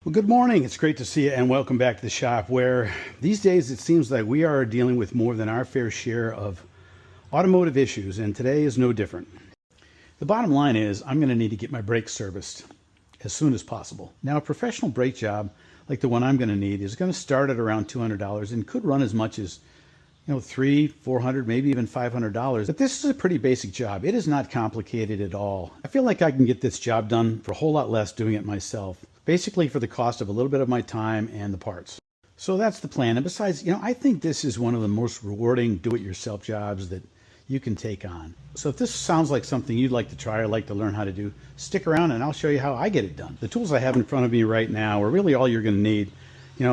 Well, good morning. It's great to see you and welcome back to the shop where these days it seems like we are dealing with more than our fair share of automotive issues, and today is no different. The bottom line is I'm going to need to get my brakes serviced as soon as possible. Now, a professional brake job like the one I'm going to need is going to start at around $200 and could run as much as $300, $400, maybe even $500. But this is a pretty basic job. It is not complicated at all. I feel like I can get this job done for a whole lot less doing it myself, basically for the cost of a little bit of my time and the parts. So that's the plan. And besides, I think this is one of the most rewarding do-it-yourself jobs that you can take on. So if this sounds like something you'd like to try or like to learn how to do, stick around and I'll show you how I get it done. The tools I have in front of me right now are really all you're going to need.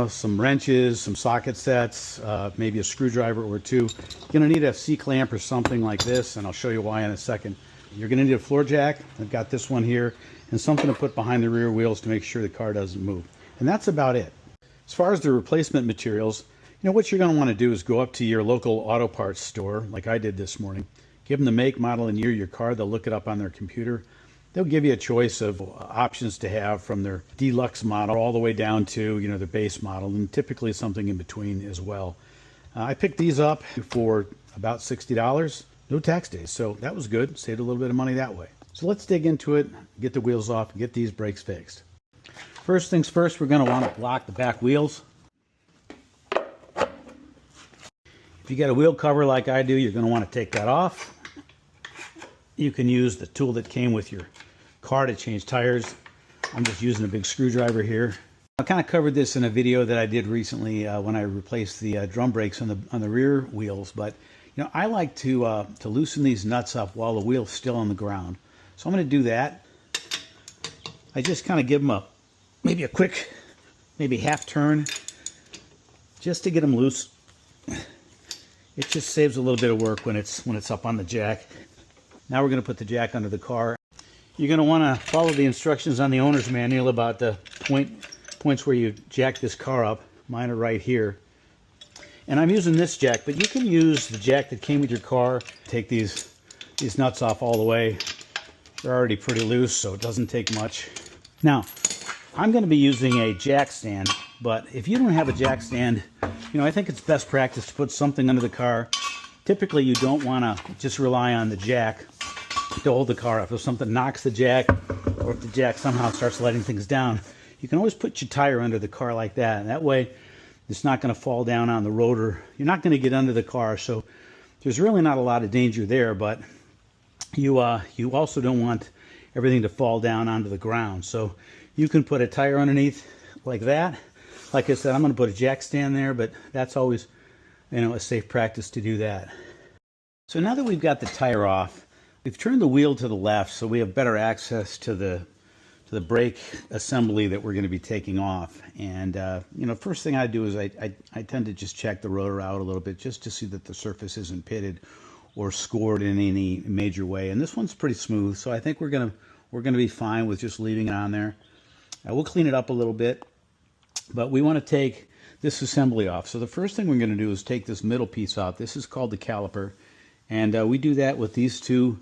Some wrenches, some socket sets, maybe a screwdriver or two. You're going to need a C-clamp or something like this, and I'll show you why in a second. You're going to need a floor jack. I've got this one here, and something to put behind the rear wheels to make sure the car doesn't move. And that's about it. As far as the replacement materials, what you're going to want to do is go up to your local auto parts store, like I did this morning. Give them the make, model, and year of your car. They'll look it up on their computer. They'll give you a choice of options to have from their deluxe model all the way down to their base model, and typically something in between as well. I picked these up for about $60, no tax days, so that was good. Saved a little bit of money that way. So let's dig into it, get the wheels off, and get these brakes fixed. First things first, we're going to want to block the back wheels. If you got a wheel cover like I do, you're going to want to take that off. You can use the tool that came with your car to change tires. I'm just using a big screwdriver here. I kind of covered this in a video that I did recently when I replaced the drum brakes on the rear wheels, but I like to loosen these nuts up while the wheel's still on the ground. So I'm going to do that. I just kind of give them maybe a quick, maybe half turn, just to get them loose. It just saves a little bit of work when it's up on the jack. Now we're going to put the jack under the car. You're going to want to follow the instructions on the owner's manual about the points where you jack this car up. Mine are right here. And I'm using this jack, but you can use the jack that came with your car. Take these nuts off all the way. They're already pretty loose, so it doesn't take much. Now, I'm going to be using a jack stand, but if you don't have a jack stand, I think it's best practice to put something under the car. Typically, you don't want to just rely on the jack to hold the car up. If something knocks the jack, or if the jack somehow starts letting things down, you can always put your tire under the car like that. And that way, it's not going to fall down on the rotor. You're not going to get under the car, so there's really not a lot of danger there. But you also don't want everything to fall down onto the ground. So you can put a tire underneath like that. Like I said, I'm going to put a jack stand there, but that's always a safe practice to do that. So now that we've got the tire off, we've turned the wheel to the left so we have better access to the brake assembly that we're going to be taking off. And first thing I do is I tend to just check the rotor out a little bit just to see that the surface isn't pitted or scored in any major way. And this one's pretty smooth, so I think we're gonna be fine with just leaving it on there. We'll clean it up a little bit, but we want to take this assembly off. So the first thing we're going to do is take this middle piece out. This is called the caliper, and we do that with these two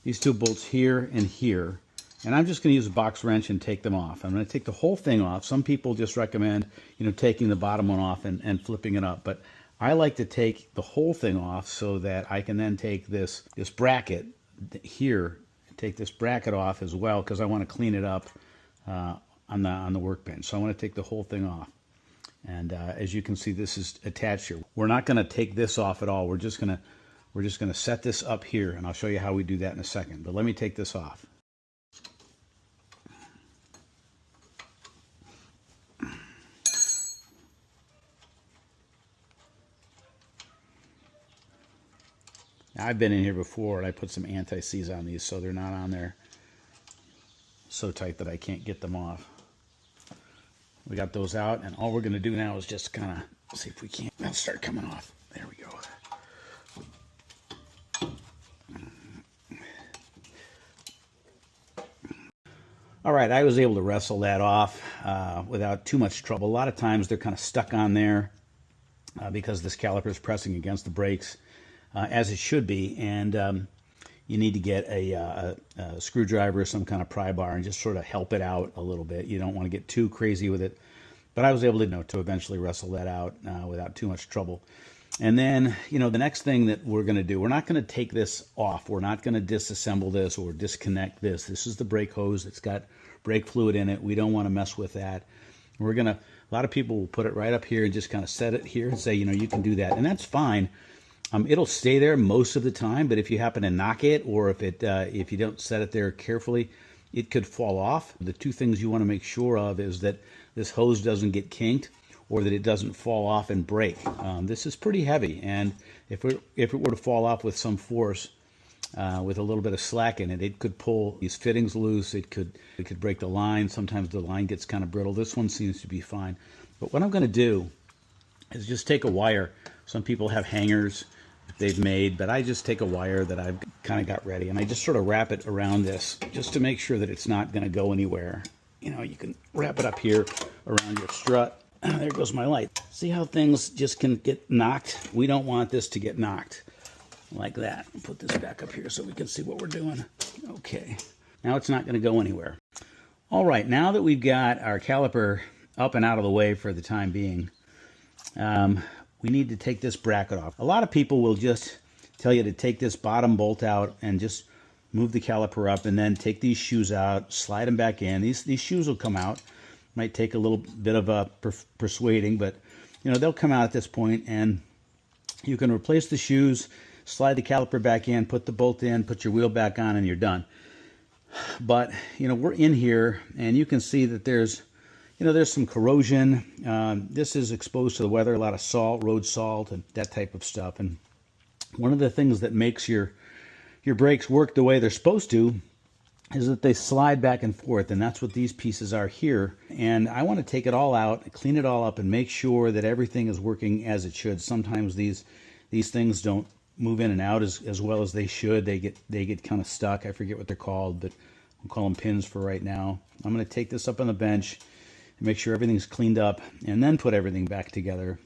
bolts here and here. And I'm just going to use a box wrench and take them off. I'm going to take the whole thing off. Some people just recommend taking the bottom one off and flipping it up, but I like to take the whole thing off so that I can then take this bracket here, take this bracket off as well, because I want to clean it up on the workbench. So I want to take the whole thing off. And as you can see, this is attached here. We're not going to take this off at all. We're just going to set this up here, and I'll show you how we do that in a second. But let me take this off. Now, I've been in here before, and I put some anti-seize on these so they're not on there so tight that I can't get them off. We got those out, and all we're going to do now is just kind of see if we can't. They'll start coming off. There we go. All right, I was able to wrestle that off without too much trouble. A lot of times they're kind of stuck on there because this caliper is pressing against the brakes, as it should be. And you need to get a screwdriver or some kind of pry bar and just sort of help it out a little bit. You don't want to get too crazy with it. But I was able to eventually wrestle that out without too much trouble. And then, the next thing that we're going to do, we're not going to take this off. We're not going to disassemble this or disconnect this. This is the brake hose. It's got brake fluid in it. We don't want to mess with that. A lot of people will put it right up here and just kind of set it here and say, you can do that. And that's fine. It'll stay there most of the time, but if you happen to knock it, or if you don't set it there carefully, it could fall off. The two things you want to make sure of is that this hose doesn't get kinked, or that it doesn't fall off and break. This is pretty heavy, and if it were to fall off with some force, with a little bit of slack in it, it could pull these fittings loose. It could break the line. Sometimes the line gets kind of brittle. This one seems to be fine. But what I'm going to do is just take a wire. Some people have hangers they've made, but I just take a wire that I've kind of got ready, and I just sort of wrap it around this just to make sure that it's not going to go anywhere. You can wrap it up here around your strut. There goes my light. See how things just can get knocked? We don't want this to get knocked like that. I'll put this back up here so we can see what we're doing. Okay, now it's not going to go anywhere. All right, now that we've got our caliper up and out of the way for the time being, we need to take this bracket off. A lot of people will just tell you to take this bottom bolt out and just move the caliper up, and then take these shoes out, slide them back in. These shoes will come out. Might take a little bit of persuading, but they'll come out at this point, and you can replace the shoes, slide the caliper back in, put the bolt in, put your wheel back on, and you're done. But we're in here, and you can see that there's some corrosion. This is exposed to the weather, a lot of salt, road salt, and that type of stuff. And one of the things that makes your brakes work the way they're supposed to is that they slide back and forth, and that's what these pieces are here. And I want to take it all out, clean it all up, and make sure that everything is working as it should. Sometimes these things don't move in and out as well as they should. They get kind of stuck. I forget what they're called, but we'll call them pins for right now. I'm going to take this up on the bench and make sure everything's cleaned up, and then put everything back together.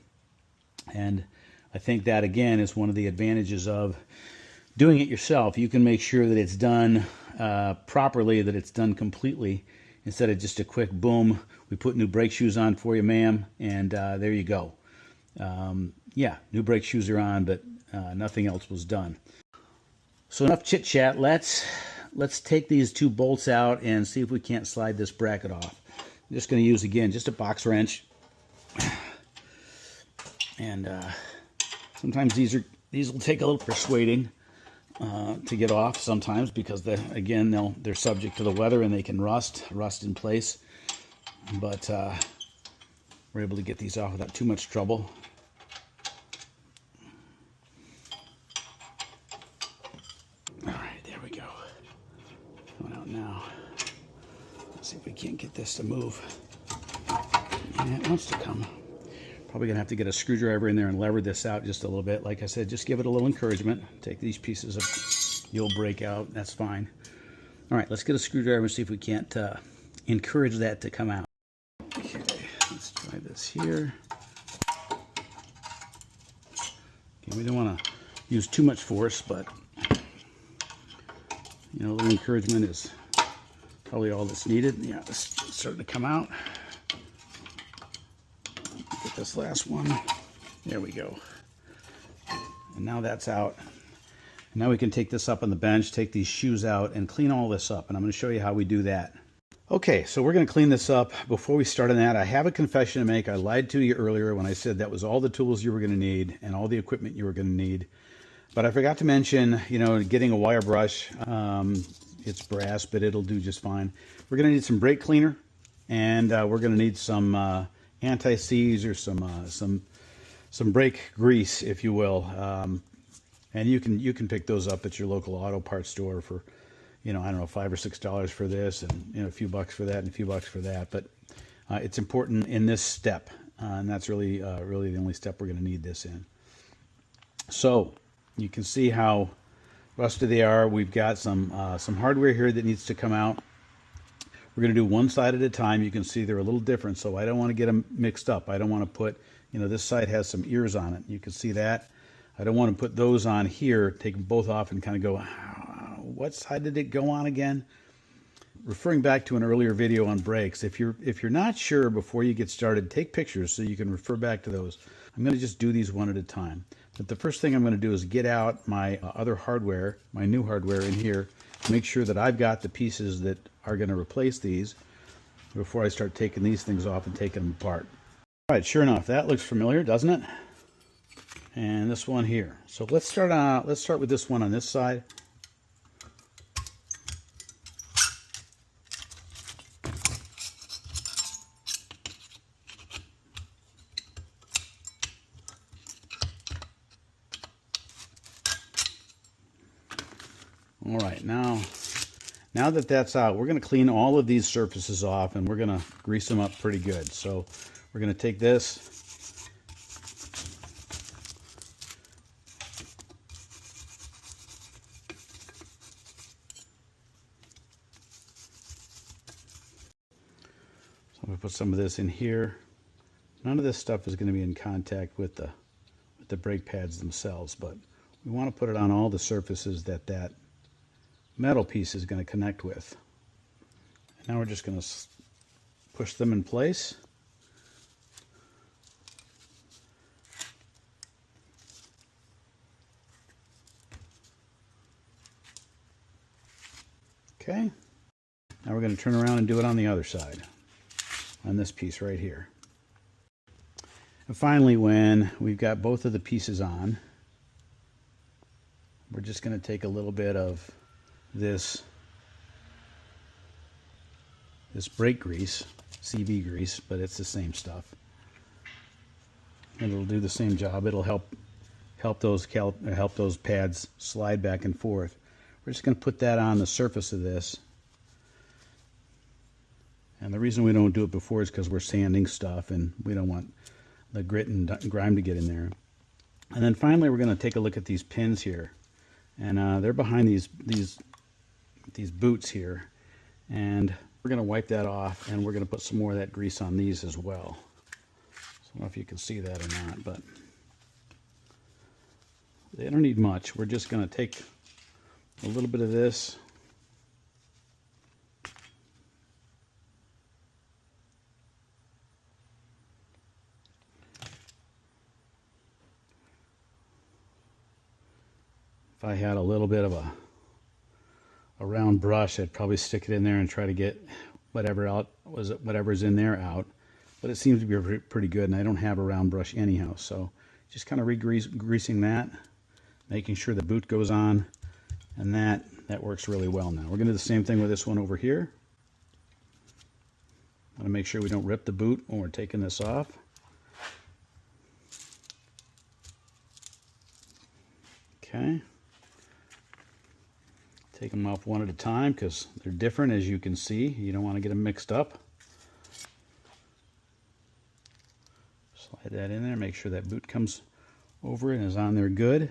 And I think that, again, is one of the advantages of doing it yourself. You can make sure that it's done properly, that it's done completely, instead of just a quick boom, we put new brake shoes on for you, ma'am, and there you go. Yeah, new brake shoes are on, but nothing else was done. So enough chit chat. Let's take these two bolts out and see if we can't slide this bracket off. I'm just going to use, again, just a box wrench, and sometimes these will take a little persuading to get off sometimes, because they're subject to the weather and they can rust in place. But we're able to get these off without too much trouble. All right, there we go. Going out now. Let's see if we can't get this to move. Yeah, it wants to come. Probably going to have to get a screwdriver in there and lever this out just a little bit. Like I said, just give it a little encouragement. Take these pieces of, you'll break out. That's fine. All right, let's get a screwdriver and see if we can't encourage that to come out. Okay, let's try this here. Okay, we don't want to use too much force, but a little encouragement is probably all that's needed. Yeah, it's starting to come out. Get this last one. There we go. And now that's out. And now we can take this up on the bench, take these shoes out, and clean all this up. And I'm going to show you how we do that. Okay, so we're going to clean this up. Before we start on that, I have a confession to make. I lied to you earlier when I said that was all the tools you were going to need and all the equipment you were going to need. But I forgot to mention, getting a wire brush. It's brass, but it'll do just fine. We're going to need some brake cleaner, and we're going to need some anti-seize or some brake grease, if you will. And you can pick those up at your local auto parts store for, I don't know, $5 or $6 for this, and a few bucks for that, and a few bucks for that. But it's important in this step, and that's really the only step we're going to need this in. So you can see how rusted they are. We've got some hardware here that needs to come out. We're going to do one side at a time. You can see they're a little different, so I don't want to get them mixed up. I don't want to put, this side has some ears on it. You can see that. I don't want to put those on here, take them both off and kind of go, what side did it go on again? Referring back to an earlier video on brakes, if you're not sure before you get started, take pictures so you can refer back to those. I'm going to just do these one at a time. But the first thing I'm going to do is get out my other hardware, my new hardware in here, make sure that I've got the pieces that are going to replace these before I start taking these things off and taking them apart. All right, sure enough, that looks familiar, doesn't it? And this one here. So let's start with this one on this side. All right, now that that's out, we're going to clean all of these surfaces off and we're going to grease them up pretty good. So we're going to take this, so I'm going to put some of this in here. None of this stuff is going to be in contact with the brake pads themselves, but we want to put it on all the surfaces that metal piece is going to connect with. And now we're just going to push them in place. Okay. Now we're going to turn around and do it on the other side, on this piece right here. And finally, when we've got both of the pieces on, we're just going to take a little bit of this brake grease, CV grease, but it's the same stuff. And it'll do the same job. It'll help those pads slide back and forth. We're just going to put that on the surface of this. And the reason we don't do it before is because we're sanding stuff and we don't want the grit and grime to get in there. And then finally, we're going to take a look at these pins here. And they're behind these boots here, and we're going to wipe that off, and we're going to put some more of that grease on these as well. So I don't know if you can see that or not, but they don't need much. We're just going to take a little bit of this, if I had a little bit of a round brush, I'd probably stick it in there and try to get whatever's in there out. But it seems to be pretty good, and I don't have a round brush anyhow. So just kind of greasing that, making sure the boot goes on, and that works really well now. We're going to do the same thing with this one over here. I want to make sure we don't rip the boot when we're taking this off. Okay. Take them off one at a time because they're different, as you can see. You don't want to get them mixed up. Slide that in there, make sure that boot comes over and is on there good.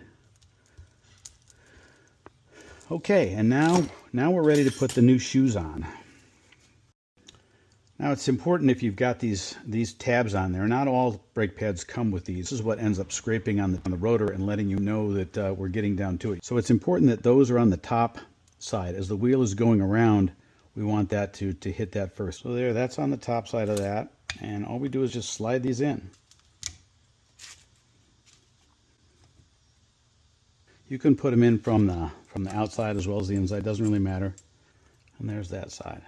Okay, and now we're ready to put the new shoes on. Now it's important, if you've got these tabs on there, not all brake pads come with these. This is what ends up scraping on the rotor and letting you know that we're getting down to it. So it's important that those are on the top side. As the wheel is going around, we want that to hit that first. So there, that's on the top side of that, and all we do is just slide these in. You can put them in from the outside as well as the inside, doesn't really matter. And there's that side.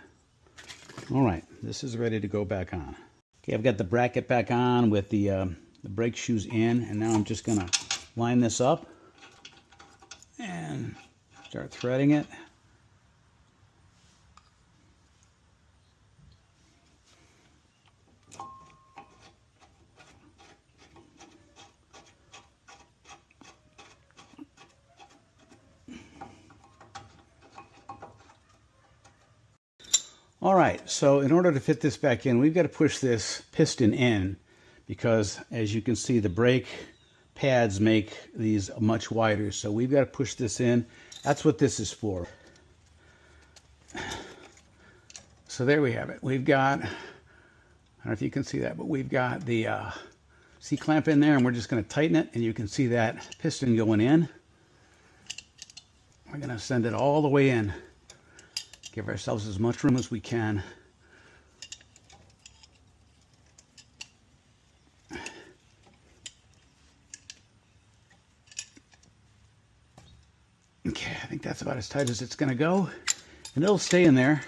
All right, this is ready to go back on. Okay, I've got the bracket back on with the brake shoes in, and now I'm just gonna line this up and start threading it. All right, so in order to fit this back in, we've got to push this piston in because, as you can see, the brake pads make these much wider. So we've got to push this in. That's what this is for. So there we have it. We've got, I don't know if you can see that, but we've got the C-clamp in there, and we're just going to tighten it, and you can see that piston going in. We're going to send it all the way in. Give ourselves as much room as we can. Okay, I think that's about as tight as it's going to go. And it'll stay in there.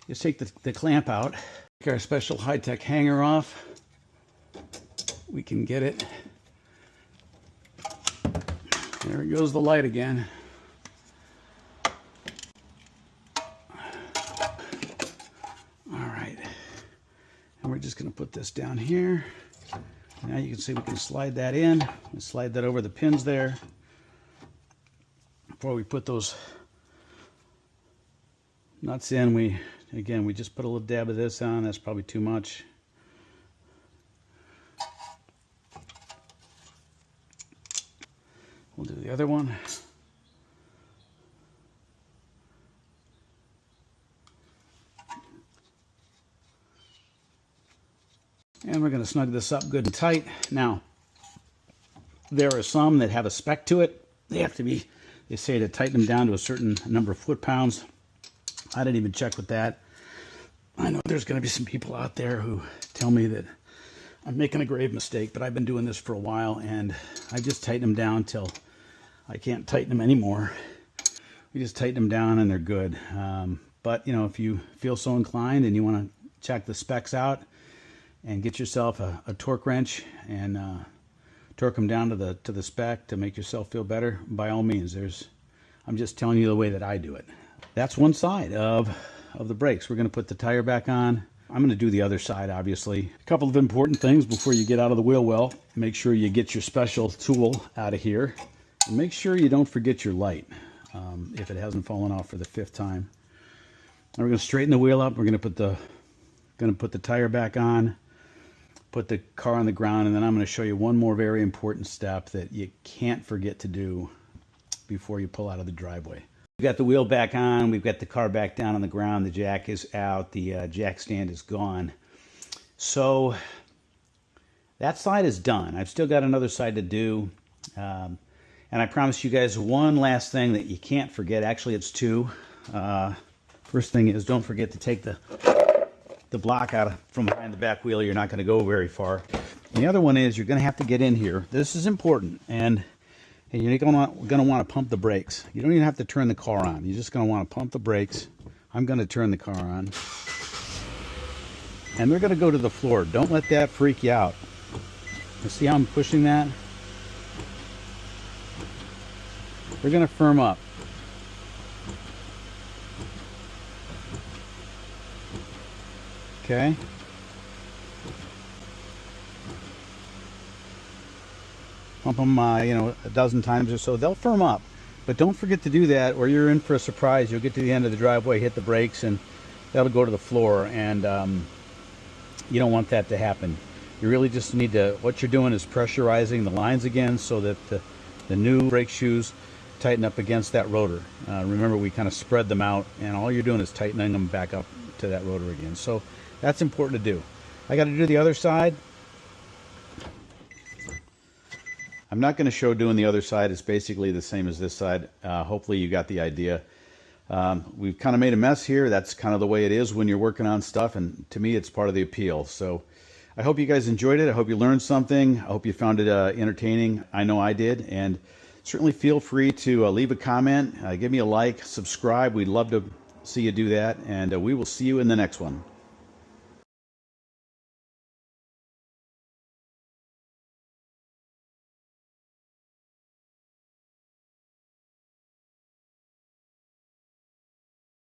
Just take the clamp out. Take our special high-tech hanger off. We can get it. There goes the light again. All right. And we're just going to put this down here. Now you can see we can slide that in and slide that over the pins there. Before we put those nuts in, we just put a little dab of this on. That's probably too much. We'll do the other one. And we're going to snug this up good and tight. Now, there are some that have a spec to it. They say to tighten them down to a certain number of foot-pounds. I didn't even check with that. I know there's going to be some people out there who tell me that I'm making a grave mistake, but I've been doing this for a while, and I just tighten them down till I can't tighten them anymore. We just tighten them down and they're good. But, you know, if you feel so inclined and you want to check the specs out and get yourself a torque wrench and torque them down to the spec to make yourself feel better, by all means. I'm just telling you the way that I do it. That's one side of the brakes. We're going to put the tire back on. I'm going to do the other side, obviously. A couple of important things before you get out of the wheel well. Make sure you get your special tool out of here. And make sure you don't forget your light if it hasn't fallen off for the 5th time. And we're going to straighten the wheel up. We're going to put the tire back on, put the car on the ground, and then I'm going to show you one more very important step that you can't forget to do before you pull out of the driveway. We've got the wheel back on. We've got the car back down on the ground. The jack is out. The jack stand is gone. So that side is done. I've still got another side to do. And I promise you guys one last thing that you can't forget. Actually, it's two. First thing is, don't forget to take the block out from behind the back wheel. You're not going to go very far. And the other one is, you're going to have to get in here. This is important. And you're going to want to pump the brakes. You don't even have to turn the car on. You're just going to want to pump the brakes. I'm going to turn the car on. And they're going to go to the floor. Don't let that freak you out. You see how I'm pushing that? They're going to firm up. Okay. Pump them, a dozen times or so. They'll firm up. But don't forget to do that, or you're in for a surprise. You'll get to the end of the driveway, hit the brakes, and that'll go to the floor. And you don't want that to happen. You really just need to, what you're doing is pressurizing the lines again so that the new brake shoes tighten up against that rotor. Remember, we kind of spread them out, and all you're doing is tightening them back up to that rotor again. So that's important to do. I got to do the other side. I'm not going to show doing the other side. It's basically the same as this side. Hopefully you got the idea. We've kind of made a mess here. That's kind of the way it is when you're working on stuff, and to me it's part of the appeal. So I hope you guys enjoyed it. I hope you learned something. I hope you found it entertaining. I know I did. And certainly feel free to leave a comment, give me a like, subscribe. We'd love to see you do that, and we will see you in the next one.